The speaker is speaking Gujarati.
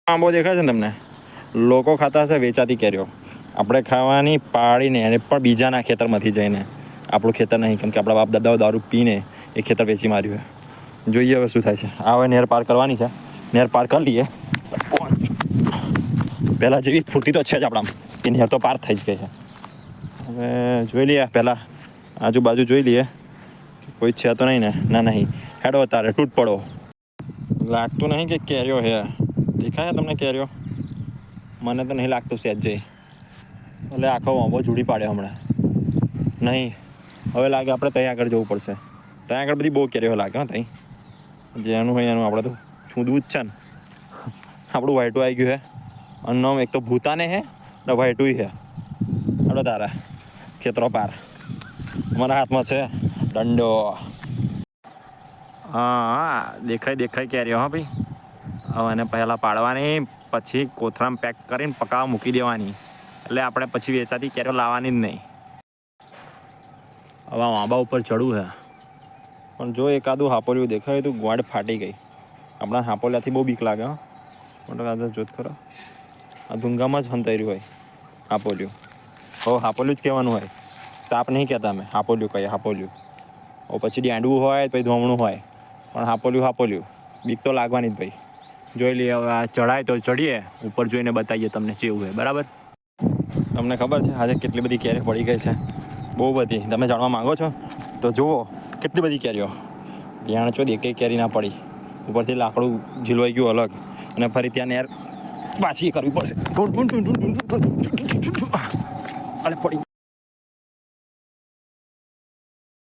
આંબો દેખાય છે ને તમને? લોકો ખાતા હશે વેચાતી કેરીઓ, આપણે ખાવાની પાડીને એને પણ બીજાના ખેતરમાંથી જઈને. આપણું ખેતર નહીં, કેમ કે આપણા બાપ દાદાઓ દારૂ પીને એ ખેતર વેચી માર્યું છે. જોઈએ હવે શું થાય છે. આ હવે નહેર પાર કરવાની છે, નહેર પાર કરી લઈએ. પહેલાં જેવી ફૂર્તિ તો છે જ આપણામાં કે નહેર તો પાર થઈ જ ગઈ છે. હવે જોઈ લઈએ, પહેલાં આજુબાજુ જોઈ લઈએ કોઈ છે તો નહીં ને. ના નહીં, હેડો તારે તૂટ પડો. લાગતું નહીં કે કેરીઓ હે. દેખાય તમને કેરીઓ? મને તો નહીં લાગતું સહેજ જઈ. એટલે આખો આંબો જુડી પાડ્યો હમણાં. નહીં, હવે લાગે આપણે ત્યાં આગળ જવું પડશે. ત્યાં આગળ બધી બહુ કેરીઓ લાગે. હા, ત્યાં જેનું હોય એનું આપણે તો છૂંદવું જ છે ને. આપણું વાઈટું આવી ગયું છે અને એક તો ભૂતાને હે ને વાઈટું છે. હેડો તારા ખેતરો પાર. મારા હાથમાં છે દંડો. હા, દેખાય કેરીઓ. હા ભાઈ, હવે એને પહેલાં પાડવાની, પછી કોથળામાં પેક કરીને પકાવવા મૂકી દેવાની. એટલે આપણે પછી વેચાતી કેરીઓ લાવવાની જ નહીં. હવે આંબા ઉપર ચડવું છે, પણ જો એકાદું હાપોલિયું દેખાયું તો ગોળ ફાટી ગઈ. આપણા હાપોલિયાથી બહુ બીક લાગે. હા, મોટો કાદર જોત ખરો, આ ધૂંગામાં જ હંતાઈ રહ્યું હોય હાપોલિયું. હવે હાપોલિયું જ કહેવાનું હોય, સાપ નહીં કહેતા અમે. હાપોલિયું કહીએ, હાપોલિયું. હવે પછી ડાંડવું હોય, પછી ધોમણું હોય, પણ હાપોલિયું. બીક તો લાગવાની જ ભાઈ. જોઈ લઈએ હવે. આ ચડાય તો ચડીએ, ઉપર જોઈને બતાવીએ તમને કેવું હોય. બરાબર? તમને ખબર છે આજે કેટલી બધી કેરી પડી ગઈ છે? બહુ બધી. તમે જાણવા માંગો છો તો જુઓ કેટલી બધી કેરીઓ. ધ્યાન છો એક કેરી ના પડી. ઉપરથી લાકડું ઝીલવાઈ ગયું અલગ, અને ફરી ત્યાં નેર પાછી કરવી પડશે.